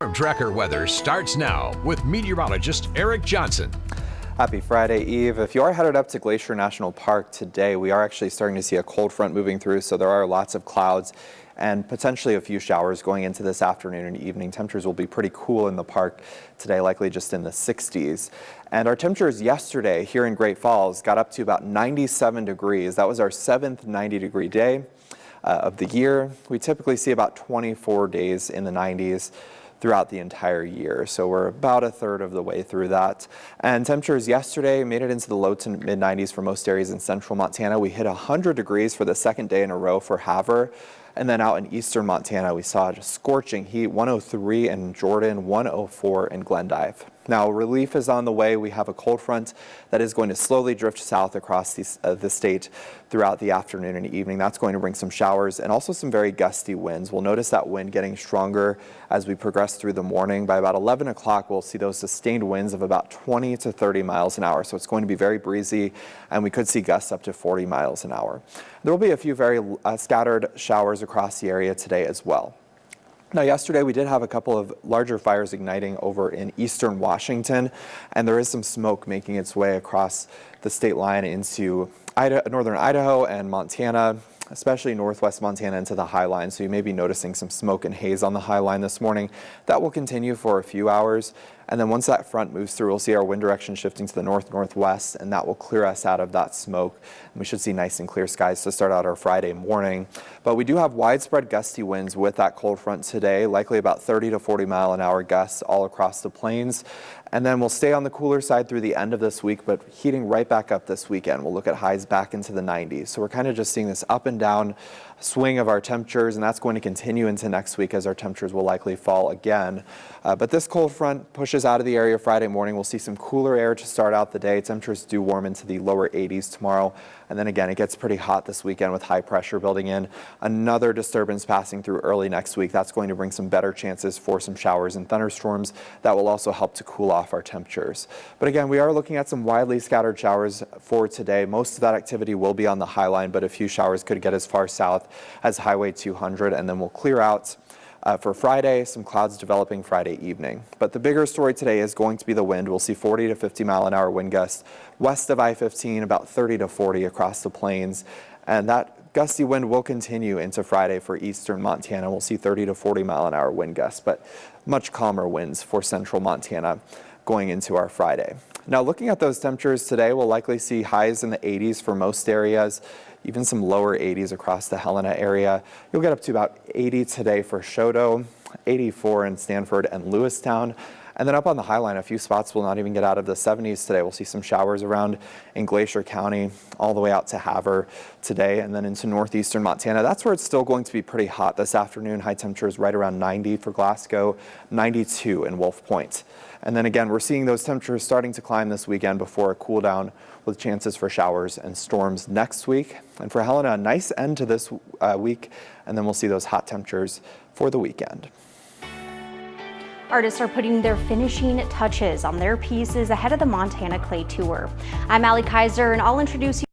Storm Tracker weather starts now with meteorologist Eric Johnson. Happy Friday Eve. If you are headed up to Glacier National Park today, we are actually starting to see a cold front moving through, so there are lots of clouds and potentially a few showers going into this afternoon and evening. Temperatures will be pretty cool in the park today, likely just in the 60s. And our temperatures yesterday here in Great Falls got up to about 97 degrees. That was our 7th 90-degree day of the year. We typically see about 24 days in the 90s throughout the entire year. So we're about a third of the way through that. And temperatures yesterday made it into the low to mid 90s for most areas in central Montana. We hit 100 degrees for the second day in a row for Havre. And then out in eastern Montana, we saw just scorching heat, 103 in Jordan, 104 in Glendive. Now, relief is on the way. We have a cold front that is going to slowly drift south across the state throughout the afternoon and evening. That's going to bring some showers and also some very gusty winds. We'll notice that wind getting stronger as we progress through the morning. By about 11 o'clock, we'll see those sustained winds of about 20 to 30 miles an hour. So it's going to be very breezy, and we could see gusts up to 40 miles an hour. There will be a few very scattered showers across the area today as well. Now, yesterday we did have a couple of larger fires igniting over in eastern Washington, and there is some smoke making its way across the state line into northern Idaho and Montana, especially northwest Montana into the High Line. So you may be noticing some smoke and haze on the High Line this morning. That will continue for a few hours. And then once that front moves through, we'll see our wind direction shifting to the north-northwest, and that will clear us out of that smoke. And we should see nice and clear skies to start out our Friday morning. But we do have widespread gusty winds with that cold front today, likely about 30 to 40 mile an hour gusts all across the plains. And then we'll stay on the cooler side through the end of this week, but heating right back up this weekend. We'll look at highs back into the 90s. So we're kind of just seeing this up and down swing of our temperatures, and that's going to continue into next week as our temperatures will likely fall again. But this cold front pushes out of the area Friday morning. We'll see some cooler air to start out the day. Temperatures do warm into the lower 80s tomorrow. And then again, it gets pretty hot this weekend with high pressure building in. Another disturbance passing through early next week. That's going to bring some better chances for some showers and thunderstorms. That will also help to cool off our temperatures. But again, we are looking at some widely scattered showers for today. Most of that activity will be on the High Line, but a few showers could get as far south as Highway 200, and then we'll clear out for Friday, some clouds developing Friday evening. But the bigger story today is going to be the wind. We'll see 40 to 50 mile an hour wind gusts west of I-15, about 30 to 40 across the plains. And that gusty wind will continue into Friday for eastern Montana. We'll see 30 to 40 mile an hour wind gusts, but much calmer winds for central Montana going into our Friday. Now, looking at those temperatures today, we'll likely see highs in the 80s for most areas, even some lower 80s across the Helena area. You'll get up to about 80 today for Choteau, 84 in Stanford and Lewistown. And then up on the High Line, a few spots will not even get out of the 70s today. We'll see some showers around in Glacier County, all the way out to Havre today, and then into northeastern Montana. That's where it's still going to be pretty hot this afternoon. High temperatures right around 90 for Glasgow, 92 in Wolf Point. And then again, we're seeing those temperatures starting to climb this weekend before a cool down with chances for showers and storms next week. And for Helena, a nice end to this week, and then we'll see those hot temperatures for the weekend. Artists are putting their finishing touches on their pieces ahead of the Montana Clay Tour. I'm Allie Kaiser, and I'll introduce you